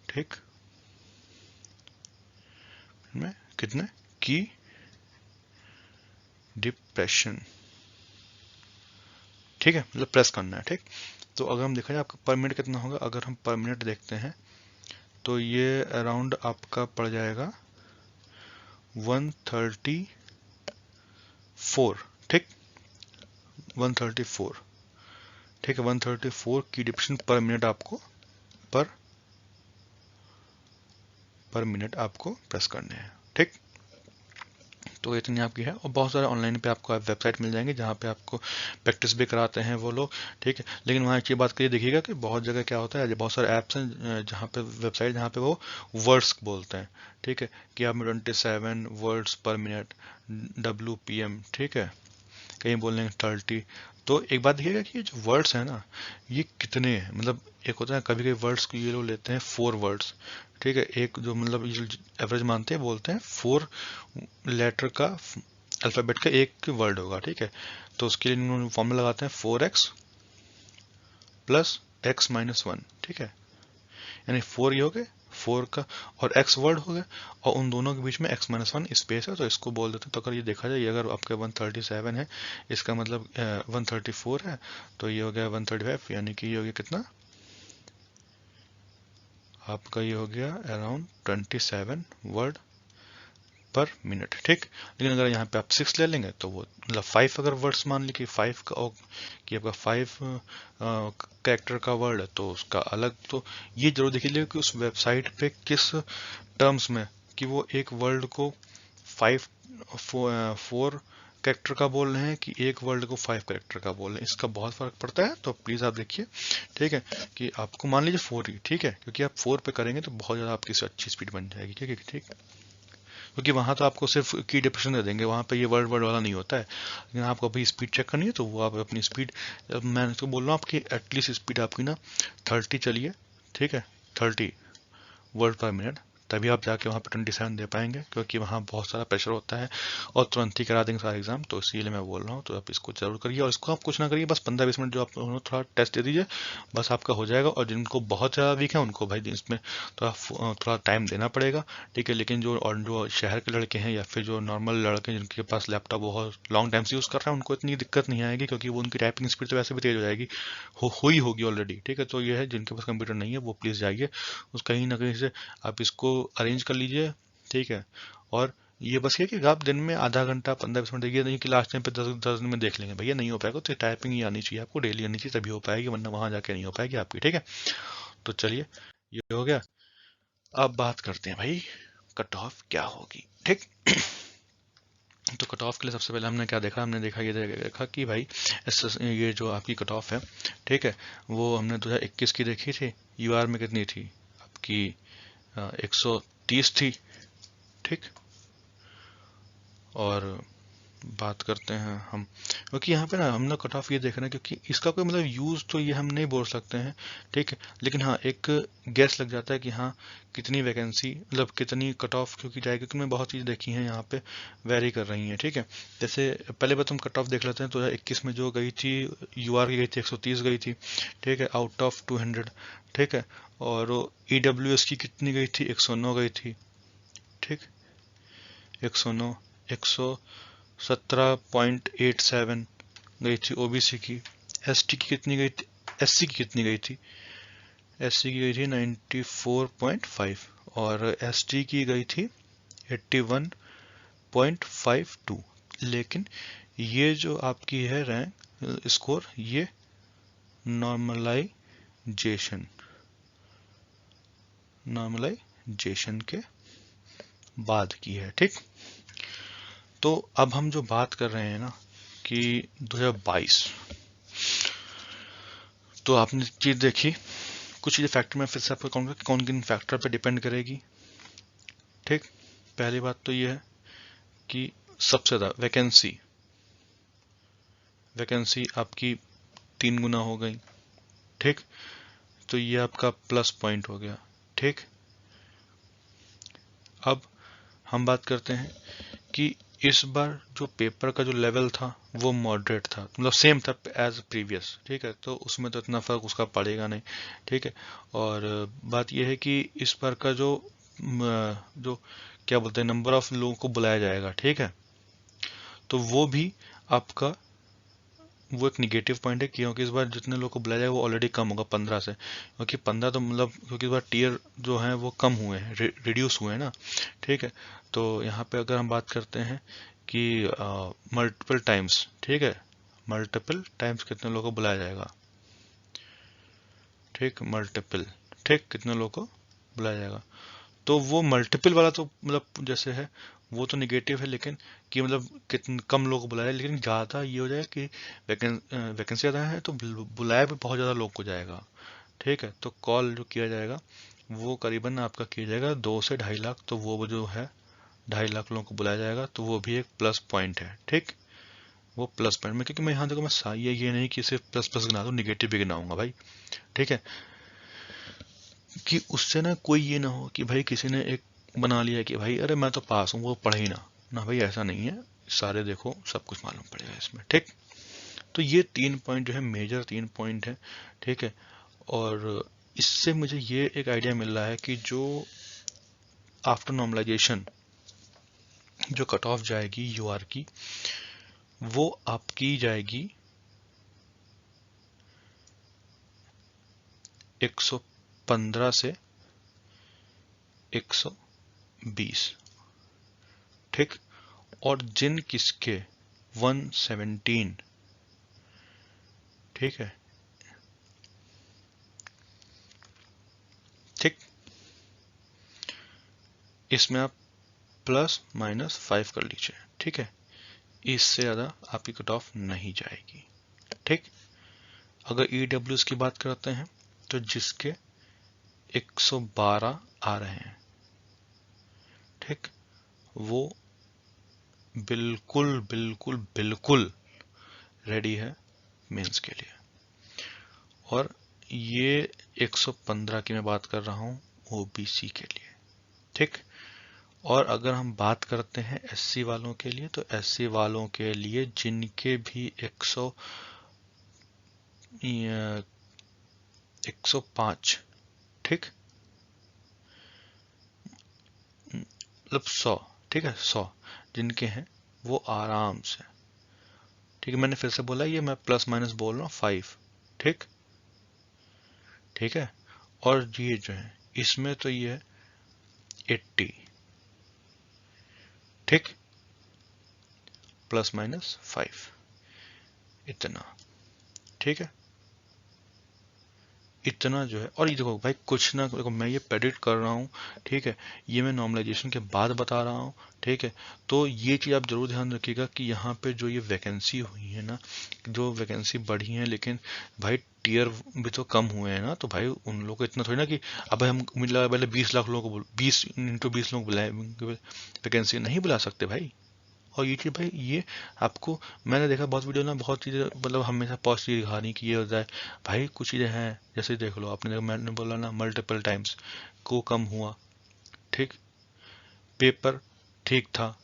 ठीक, में कितने की डिप्रेशन, ठीक है, मतलब प्रेस करना है। ठीक, तो अगर हम देखा जाए आपका पर मिनट कितना होगा, अगर हम पर मिनट देखते हैं तो ये अराउंड आपका पड़ जाएगा 134। ठीक, 134, ठीक है, 134 की डिप्रेशन पर मिनट आपको पर मिनट आपको प्रेस करने हैं। ठीक, तो इतनी आपकी है, और बहुत सारे ऑनलाइन पे आपको वेबसाइट मिल जाएंगे जहाँ पे आपको प्रैक्टिस भी कराते हैं वो लोग। ठीक है, लेकिन वहाँ एक चीज़ बात करिए, देखिएगा कि बहुत जगह क्या होता है, बहुत सारे ऐप्स हैं जहाँ पे वेबसाइट जहाँ पे वो वर्ड्स बोलते हैं। ठीक है, कि आप 27 वर्ड्स पर मिनट WPM, ठीक है, कहीं बोल रहे हैं 30। तो एक बात देखिएगा कि ये जो वर्ड्स हैं ना, ये कितने हैं, मतलब एक होता है कभी कभी वर्ड्स को ये लोग लेते हैं 4 वर्ड्स, ठीक है, एक जो मतलब एवरेज मानते हैं, बोलते हैं 4 लेटर का अल्फ़ाबेट का एक वर्ड होगा। ठीक है, तो उसके लिए इन्होंने फॉर्मूला लगाते हैं 4x प्लस x-1। ठीक है, यानी 4 ये हो गए 4 का, और x वर्ड हो गया, और उन दोनों के बीच में x-1 स्पेस है, तो इसको बोल देते हैं। तो अगर ये देखा जाए, ये अगर आपका 137 है, इसका मतलब 134 है, तो ये हो गया 135, यानी कि ये हो गया कितना आपका, ये हो गया अराउंड 27 वर्ड पर मिनट। ठीक, लेकिन अगर यहाँ पे आप 6 ले लेंगे तो वो मतलब 5, अगर वर्ड्स मान ली कि 5 का कि आपका 5 कैरेक्टर का वर्ड है तो उसका अलग। तो ये जरूर देख लीजिए कि उस वेबसाइट पे किस टर्म्स में कि वो एक वर्ड को 4 कैरेक्टर का बोल रहे हैं कि एक वर्ड को 5 कैरेक्टर का बोल रहे हैं, इसका बहुत फर्क पड़ता है। तो प्लीज़ आप देखिए, ठीक है, कि आपको मान लीजिए 4 ही, ठीक है, क्योंकि आप 4 पे करेंगे तो बहुत ज़्यादा आपकी अच्छी स्पीड बन जाएगी। ठीक है, ठीक है, क्योंकि वहाँ तो आपको सिर्फ की डिप्रेशन दे देंगे, वहाँ पे ये वर्ड वर्ड वाला नहीं होता है। लेकिन आपको अभी स्पीड चेक करनी है तो वो आप अपनी स्पीड, मैं तो बोल रहा हूँ आपकी एटलीस्ट स्पीड आपकी ना 30 चलिए। ठीक है, 30 वर्ड पर मिनट तभी आप जाके वहाँ पे 27 दे पाएंगे, क्योंकि वहाँ बहुत सारा प्रेशर होता है और तुरंत ही करा देंगे सारा एग्जाम। तो इसीलिए मैं बोल रहा हूँ, तो आप इसको जरूर करिए। और इसको आप कुछ ना करिए, बस 15-20 मिनट जो आप थोड़ा टेस्ट दे दीजिए, बस आपका हो जाएगा। और जिनको बहुत ज़्यादा वीक है उनको भाई इसमें थोड़ा टाइम देना पड़ेगा, ठीक है। लेकिन जो शहर के लड़के हैं या फिर जो नॉर्मल लड़के जिनके पास लैपटॉप बहुत लॉन्ग टाइम से यूज़ कर रहे हैं, उनको इतनी दिक्कत नहीं आएगी, क्योंकि वो उनकी टाइपिंग स्पीड तो वैसे भी तेज हो जाएगी, हुई होगी ऑलरेडी, ठीक है। तो ये है, जिनके पास कंप्यूटर नहीं है वो प्लीज़ जाइए उस कहीं ना कहीं से आप इसको अरेंज कर लीजिए, ठीक है। और ये बस ये कि आप दिन में आधा घंटा 15-20 मिनट देखिए, नहीं कि लास्ट टाइम पे 10 दिन में देख लेंगे, भैया नहीं हो पाएगा। तो टाइपिंग ही आनी चाहिए आपको, डेली आनी चाहिए, तभी हो पाएगी, वरना वहां जाके नहीं हो पाएगी आपकी, ठीक है। तो चलिए, ये हो गया। अब बात करते हैं भाई कट ऑफ क्या होगी, ठीक। तो कट ऑफ के लिए सबसे पहले हमने क्या देखा, हमने देखा कि भाई ये जो आपकी कट ऑफ है, ठीक है, वो हमने 2021 की देखी थी। यूआर में कितनी थी आपकी, 130 थी, ठीक। और बात करते हैं हम, क्योंकि यहाँ पे ना हम लोग कट ऑफ ये देख रहे हैं, क्योंकि इसका कोई मतलब यूज तो ये हम नहीं बोल सकते हैं, ठीक है। लेकिन हाँ, एक गैस लग जाता है कि हाँ कितनी वैकेंसी, मतलब कितनी कट ऑफ क्योंकि जाएगी, क्योंकि मैं बहुत चीज़ देखी हैं यहाँ पे वेरी कर रही हैं, ठीक है। जैसे पहले बात हम कट ऑफ देख लेते हैं। 2021 में जो गई थी यूआर की, गई थी 130 गई थी, ठीक है, आउट ऑफ 200, ठीक है। और ईडब्ल्यूएस की कितनी गई थी, 109 गई थी, ठीक, 109, 117.87 गई थी ओबीसी की। एसटी की कितनी गई थी, एससी की कितनी गई थी, एससी की गई थी 94.5 और एसटी की गई थी 81.52। लेकिन ये जो आपकी है रैंक स्कोर, ये नॉर्मलाइजेशन के बाद की है, ठीक। तो अब हम जो बात कर रहे हैं ना कि 2022, तो आपने चीज देखी, कुछ चीजें फैक्टर में फिर से आपको कहूंगा कि कौन किन फैक्टर पे डिपेंड करेगी, ठीक। पहली बात तो ये है कि सबसे ज्यादा वैकेंसी आपकी 3 गुना हो गई, ठीक। तो ये आपका प्लस पॉइंट हो गया, ठीक। अब हम बात करते हैं कि इस बार जो पेपर का जो लेवल था वो मॉडरेट था, मतलब सेम था एज प्रीवियस, ठीक है। तो उसमें तो इतना फर्क उसका पड़ेगा नहीं, ठीक है। और बात यह है कि इस बार का जो क्या बोलते हैं, नंबर ऑफ लोगों को बुलाया जाएगा, ठीक है। तो वो भी आपका वो एक निगेटिव पॉइंट है, क्योंकि इस बार जितने लोग को बुलाया जाएगा वो ऑलरेडी कम होगा 15 से, क्योंकि 15 तो मतलब क्योंकि इस बार टीयर जो है वो कम हुए हैं, रिड्यूस हुए हैं ना, ठीक है। तो यहाँ पे अगर हम बात करते हैं कि मल्टीपल टाइम्स, ठीक है, मल्टीपल टाइम्स कितने लोगों को बुलाया जाएगा, ठीक, मल्टीपल, ठीक, कितने लोगों को बुलाया जाएगा। तो वो मल्टीपल वाला तो मतलब जैसे है वो तो निगेटिव है, लेकिन कि मतलब कितने कम लोग को बुलाया, लेकिन ज़्यादा ये हो जाए कि वैकेंसी ज़्यादा है तो बुलाया भी बहुत ज़्यादा लोग को जाएगा, ठीक है। तो कॉल जो किया जाएगा वो करीबन आपका किया जाएगा 2 से 2.5 लाख, तो वो जो है 2.5 लाख लोगों को बुलाया जाएगा, तो वो भी एक प्लस पॉइंट है, ठीक। वो प्लस पॉइंट में, क्योंकि मैं यहाँ देखो, मैं ये नहीं कि सिर्फ प्लस प्लस गिना दूँ, निगेटिव भी गिनाऊंगा भाई, ठीक है। कि उससे ना कोई ये ना हो कि भाई किसी ने एक बना लिया कि भाई अरे मैं तो पास हूँ, वो पढ़े ही ना, ना भाई ऐसा नहीं है, सारे देखो सब कुछ मालूम पड़ेगा इसमें, ठीक। तो ये 3 पॉइंट जो है, मेजर 3 पॉइंट है, ठीक है। और इससे मुझे ये एक आइडिया मिल रहा है कि जो आफ्टर नॉर्मलाइजेशन जो कट ऑफ जाएगी यूआर की, वो आपकी जाएगी 115 से 120, ठीक। और जिन किसके 117, ठीक है, ठीक, इसमें आप +-5 कर लीजिए, ठीक है। इससे ज़्यादा आपकी कट ऑफ नहीं जाएगी, ठीक। अगर ईडब्ल्यूएस की बात करते हैं तो जिसके 112 आ रहे हैं, ठीक, वो बिल्कुल बिल्कुल बिल्कुल रेडी है मेंस के लिए। और ये 115 की मैं बात कर रहा हूँ ओबीसी के लिए, ठीक। और अगर हम बात करते हैं एससी वालों के लिए, तो एससी वालों के लिए जिनके भी 105, ठीक, मतलब 100, ठीक है, 100 जिनके हैं वो आराम से, ठीक है, मैंने फिर से बोला ये मैं प्लस माइनस बोल रहा हूँ 5, ठीक, ठीक है। और ये जो है इसमें तो ये है 80, ठीक, प्लस माइनस 5, इतना, ठीक है, इतना जो है। और ये देखो भाई कुछ ना देखो, मैं ये प्रेडिक्ट कर रहा हूँ, ठीक है, ये मैं नॉर्मलाइजेशन के बाद बता रहा हूँ, ठीक है। तो ये चीज़ आप जरूर ध्यान रखिएगा कि यहाँ पे जो ये वैकेंसी हुई है ना, जो वैकेंसी बढ़ी है, लेकिन भाई टीयर भी तो कम हुए हैं ना, तो भाई उन लोगों को इतना थोड़ी ना कि अब हम मुझे लगा पहले 20 लाख लोगों को 20 × 20 लोग बुलाए, वैकेंसी नहीं बुला सकते भाई। और ये चीज़ भाई ये आपको, मैंने देखा बहुत वीडियो ना, बहुत चीज़ें मतलब हमेशा पॉजिटिव दिखानी कि ये होता है, भाई कुछ चीज़ें हैं, जैसे देख लो आपने देखा, मैंने बोला ना मल्टीपल टाइम्स को कम हुआ, ठीक, पेपर ठीक था,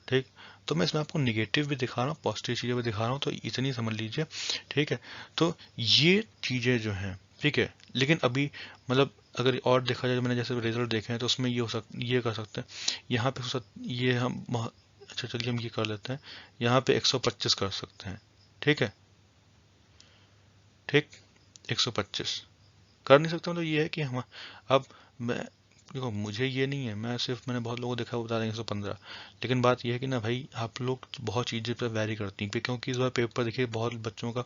ठीक। तो मैं इसमें आपको निगेटिव भी दिखा रहा हूँ, पॉजिटिव चीज़ें भी दिखा रहा हूँ, तो इतनी समझ लीजिए, ठीक है। तो ये चीज़ें जो हैं, ठीक है, लेकिन अभी मतलब अगर और देखा जाए, मैंने जैसे रिजल्ट देखे हैं, तो उसमें ये ये कर सकते हैं, यहाँ पे ये हम अच्छा चलिए हम ये कर लेते हैं, यहाँ पे 125 कर सकते हैं, ठीक है, ठीक, 125 कर नहीं सकते, मतलब ये है कि हम अब मैं देखो, मुझे ये नहीं है, मैं सिर्फ मैंने बहुत लोगों को देखा बता देंगे 115, लेकिन बात ये है कि ना भाई आप लोग बहुत चीज़ें पर वैरी करती हैं, क्योंकि इस बार पेपर देखिए बहुत बच्चों का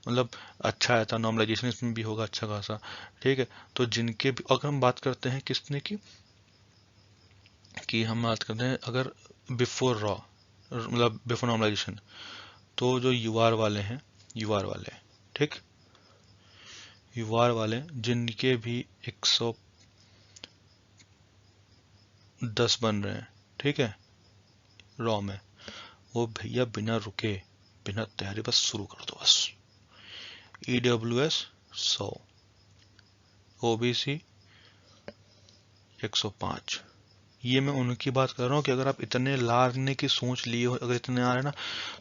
मतलब अच्छा आया था, नॉर्मलाइजेशन इसमें भी होगा अच्छा खासा, ठीक है। तो जिनके भी अगर हम बात करते हैं किसने की कि हम बात करते हैं अगर बिफोर रॉ मतलब बिफोर नॉर्मलाइजेशन, तो जो यूआर वाले हैं, यूआर वाले, ठीक, यूआर वाले जिनके भी 110 बन रहे हैं, ठीक है, रॉ में, वो भैया बिना रुके बिना तैयारी बस शुरू कर दो बस। EWS 100, OBC 105, ये मैं उनकी बात कर रहा हूँ कि अगर आप इतने लाने की सोच लिए हो, अगर इतने आ रहे हैं ना,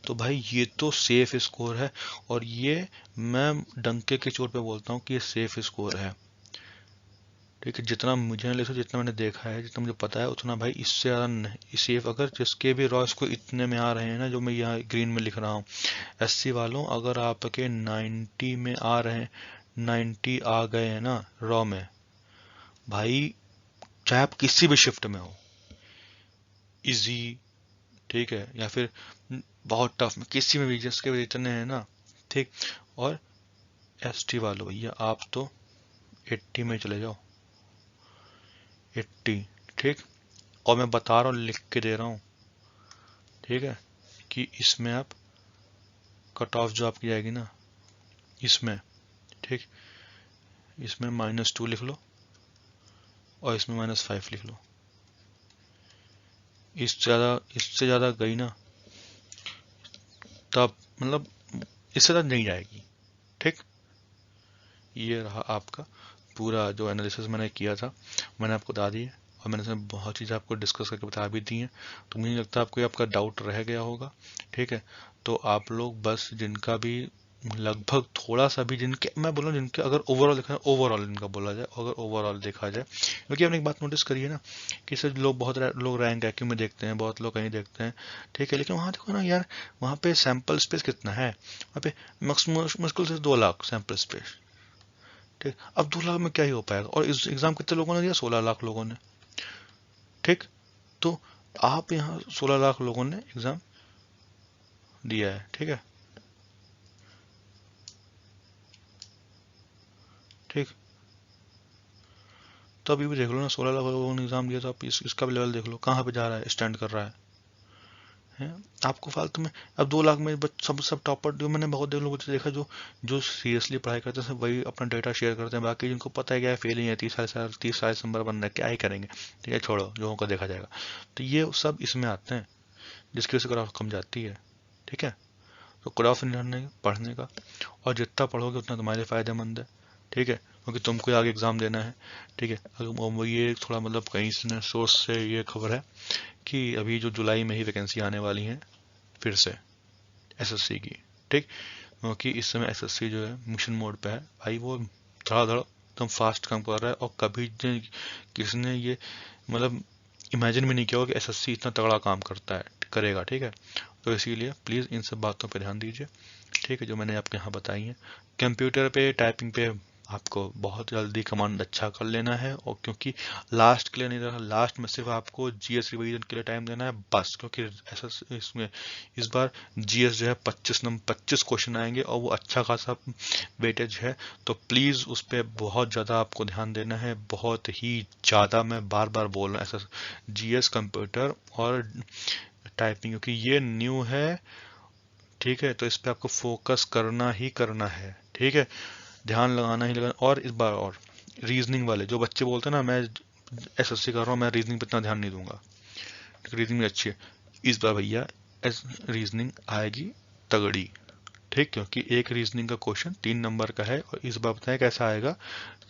तो भाई ये तो सेफ स्कोर है, और ये मैं डंके के चोट पे बोलता हूँ कि ये सेफ स्कोर है, ठीक है। जितना मुझे लिखो, जितना मैंने देखा है, जितना मुझे पता है, उतना भाई इससे ज़्यादा नहीं सेफ। अगर जिसके भी रॉ को इतने में आ रहे हैं ना, जो मैं यहाँ ग्रीन में लिख रहा हूँ, एससी वालों अगर आपके 90 में आ रहे हैं, 90 आ गए हैं ना रॉ में, भाई चाहे आप किसी भी शिफ्ट में हो, इजी, ठीक है, या फिर बहुत टफ में, किसी में भी जिसके भी इतने हैं ना, ठीक। और एसटी वालों भैया आप तो 80 में चले जाओ, 80, ठीक। और मैं बता रहा हूँ, लिख के दे रहा हूँ, ठीक है, कि इसमें आप कट ऑफ जो आपकी जाएगी ना, इसमें, ठीक, इसमें -2 लिख लो, और इसमें -5 लिख लो। इससे ज़्यादा गई ना, तब मतलब इससे ज़्यादा नहीं जाएगी, ठीक। ये रहा आपका पूरा जो एनालिसिस मैंने किया था, मैंने आपको बता दी है, और मैंने इसमें बहुत चीज़ें आपको डिस्कस करके बता भी दी हैं, तो मुझे लगता है आपको आपका डाउट रह गया होगा, ठीक है। तो आप लोग बस जिनका भी लगभग थोड़ा सा भी, जिनके मैं बोल रहा हूँ, जिनके अगर ओवरऑल देखा जाए, ओवरऑल इनका बोला जाए, अगर ओवरऑल देखा जाए, क्योंकि आपने एक बात नोटिस करी है ना कि सर लोग बहुत लोग रैंक एक्यू में देखते हैं, बहुत लोग कहीं देखते हैं, ठीक है, लेकिन वहाँ देखो ना यार, वहाँ पे सैंपल स्पेस कितना है, वहाँ पे मुश्किल से 2 लाख सैंपल स्पेस, ठीक। अब 2 लाख में क्या ही हो पाएगा, और इस एग्जाम कितने लोगों ने दिया, 16 लाख लोगों ने, ठीक। तो आप यहाँ 16 लाख लोगों ने एग्जाम दिया है, ठीक है, ठीक। तो अभी भी देख लो ना, 16 लाख लोगों ने एग्जाम दिया, तो आप इसका भी लेवल देख लो कहाँ पे जा रहा है, स्टैंड कर रहा है आपको फालतू में। अब 2 लाख में सब टॉपर, जो मैंने बहुत लोगों से देखा, जो जो सीरियसली पढ़ाई करते हैं, वही अपना डेटा शेयर करते हैं, बाकी जिनको पता है क्या है, फेल ही है, 30 नंबर बनना है, क्या ही करेंगे, ठीक है, छोड़ो, जो को देखा जाएगा। तो ये सब इसमें आते हैं, जिसकी वजह से कट ऑफ कम जाती है, ठीक है। तो कट ऑफ नहीं पढ़ने का, और जितना पढ़ोगे उतना तुम्हारे लिए फायदेमंद है, ठीक है। क्योंकि तुमको आगे एग्जाम देना है। ठीक है, अगर ये थोड़ा मतलब कहीं से सोर्स से ये खबर है कि अभी जो जुलाई में ही वैकेंसी आने वाली है फिर से एसएससी की। ठीक, क्योंकि इस समय एसएससी जो है मिशन मोड पे है भाई, वो धड़ाधड़ एकदम फास्ट काम कर रहा है, और कभी किसने ये मतलब इमेजिन भी नहीं किया होगा कि एसएससी इतना तगड़ा काम करता है करेगा। ठीक है, तो इसीलिए प्लीज़ इन सब बातों पर ध्यान दीजिए। ठीक है, जो मैंने आपके यहाँ बताई हैं। कंप्यूटर पे टाइपिंग पे आपको बहुत जल्दी कमांड अच्छा कर लेना है, और क्योंकि लास्ट के लिए नहीं रहा, लास्ट में सिर्फ आपको जीएस रिवीजन के लिए टाइम देना है बस, क्योंकि ऐसा इसमें इस बार जीएस जो है 25 क्वेश्चन आएंगे और वो अच्छा खासा वेटेज है, तो प्लीज़ उस पर बहुत ज़्यादा आपको ध्यान देना है, बहुत ही ज़्यादा। मैं बार बार बोल रहा हूँ ऐसा, जीएस कंप्यूटर और टाइपिंग, क्योंकि ये न्यू है। ठीक है, तो इस पे आपको फोकस करना ही करना है। ठीक है, ध्यान लगाना ही लगाना। और इस बार और रीजनिंग वाले जो बच्चे बोलते हैं ना, मैं एसएससी कर रहा हूँ, मैं रीजनिंग पे इतना ध्यान नहीं दूंगा, रीजनिंग अच्छी है, इस बार भैया रीजनिंग आएगी तगड़ी। ठीक, क्योंकि एक रीजनिंग का क्वेश्चन 3 नंबर का है, और इस बार बताएं कैसा आएगा।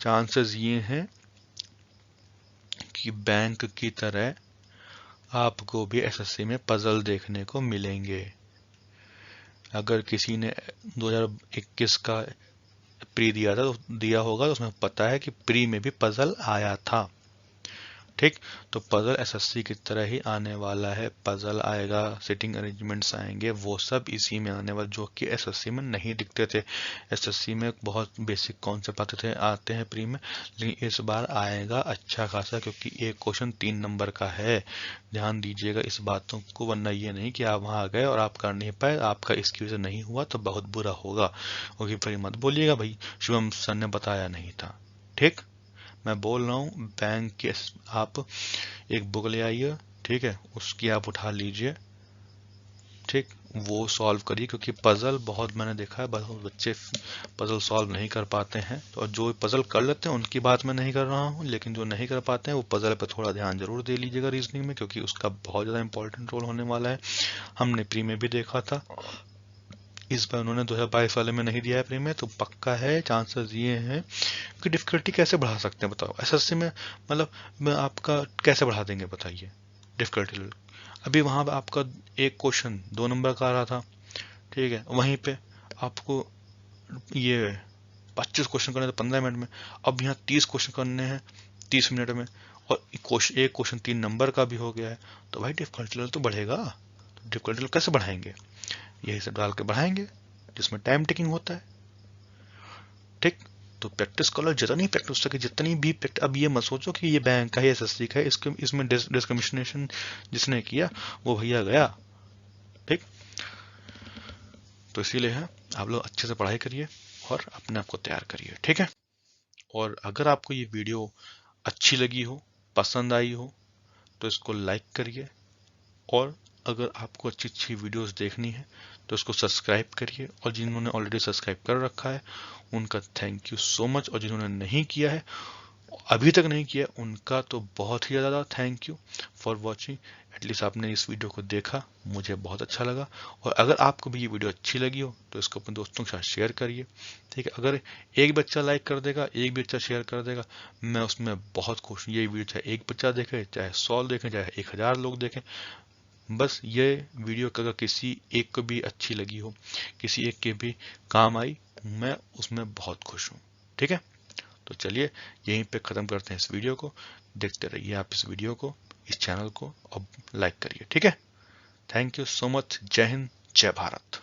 चांसेस ये हैं कि बैंक की तरह आपको भी एसएससी में पजल देखने को मिलेंगे। अगर किसी ने 2021 का प्री दिया था तो दिया होगा, तो उसमें पता है कि प्री में भी पजल आया था। ठीक, तो पजल एसएससी की तरह ही आने वाला है, पजल आएगा, सिटिंग अरेंजमेंट्स आएंगे, वो सब इसी में आने वाले, जो कि एसएससी में नहीं दिखते थे। एसएससी में बहुत बेसिक कॉन्सेप्ट आते हैं प्री में, लेकिन इस बार आएगा अच्छा खासा, क्योंकि एक क्वेश्चन 3 नंबर का है। ध्यान दीजिएगा इस बातों को, वरना ये नहीं कि आप वहां गए और आप कर नहीं पाए, आपका इसकी वजह से नहीं हुआ तो बहुत बुरा होगा, क्योंकि फिर मत बोलिएगा भाई शुभम सर ने बताया नहीं था। ठीक, मैं बोल रहा हूँ बैंक के, आप एक बुक ले आइए, ठीक है, उसकी आप उठा लीजिए। ठीक, वो सॉल्व करिए, क्योंकि पजल बहुत मैंने देखा है बहुत बच्चे पजल सॉल्व नहीं कर पाते हैं, तो जो पजल कर लेते हैं उनकी बात मैं नहीं कर रहा हूँ, लेकिन जो नहीं कर पाते हैं वो पजल पे थोड़ा ध्यान जरूर दे लीजिएगा रीजनिंग में, क्योंकि उसका बहुत ज़्यादा इंपॉर्टेंट रोल होने वाला है। हमने प्री में भी देखा था, इस बार उन्होंने 2022 वाले में नहीं दिया है प्री में, तो पक्का है चांसेस ये हैं कि डिफिकल्टी कैसे बढ़ा सकते हैं बताओ एसएससी में, मतलब मैं आपका कैसे बढ़ा देंगे बताइए डिफिकल्टी। अभी वहां पे आपका एक क्वेश्चन 2 नंबर का आ रहा था, ठीक है, वहीं पे आपको ये 25 क्वेश्चन करने थे 15 मिनट में, अब यहाँ 30 क्वेश्चन करने हैं 30 मिनट में, और एक क्वेश्चन 3 नंबर का भी हो गया है, तो भाई डिफिकल्टी लेवल तो बढ़ेगा। डिफिकल्टी लेवल कैसे बढ़ाएंगे, यही सब डाल के बढ़ाएंगे जिसमें टाइम टेकिंग होता है। ठीक, तो प्रैक्टिस कर लो, जितनी प्रैक्टिस हो सके, जितनी भी प्रैक्टिस। अब ये मत सोचो कि ये बैंक का है एसएससी का है, इसके इसमें डिस्क्रिमिनेशन जिसने किया वो भैया गया। ठीक, तो इसीलिए है आप लोग अच्छे से पढ़ाई करिए और अपने आप को तैयार करिए। ठीक है, और अगर आपको ये वीडियो अच्छी लगी हो, पसंद आई हो, तो इसको लाइक करिए, और अगर आपको अच्छी अच्छी वीडियोस देखनी है तो इसको सब्सक्राइब करिए, और जिन्होंने ऑलरेडी सब्सक्राइब कर रखा है उनका थैंक यू सो मच, और जिन्होंने नहीं किया है, अभी तक नहीं किया, उनका तो बहुत ही ज़्यादा thank you for watching. At least आपने इस वीडियो को देखा, मुझे बहुत अच्छा लगा। और अगर आपको भी ये वीडियो अच्छी लगी हो तो इसको अपने दोस्तों के साथ शेयर करिए। ठीक है, अगर एक बच्चा लाइक कर देगा, एक बच्चा शेयर कर देगा, मैं उसमें बहुत खुश हूँ। ये वीडियो चाहे एक बच्चा देखे, चाहे 100 देखें, चाहे 1000 लोग देखें, बस ये वीडियो अगर किसी एक को भी अच्छी लगी हो, किसी एक के भी काम आई, मैं उसमें बहुत खुश हूँ। ठीक है, तो चलिए यहीं पे ख़त्म करते हैं इस वीडियो को। देखते रहिए आप इस वीडियो को, इस चैनल को, और लाइक करिए। ठीक है, थैंक यू सो मच। जय हिंद, जय भारत।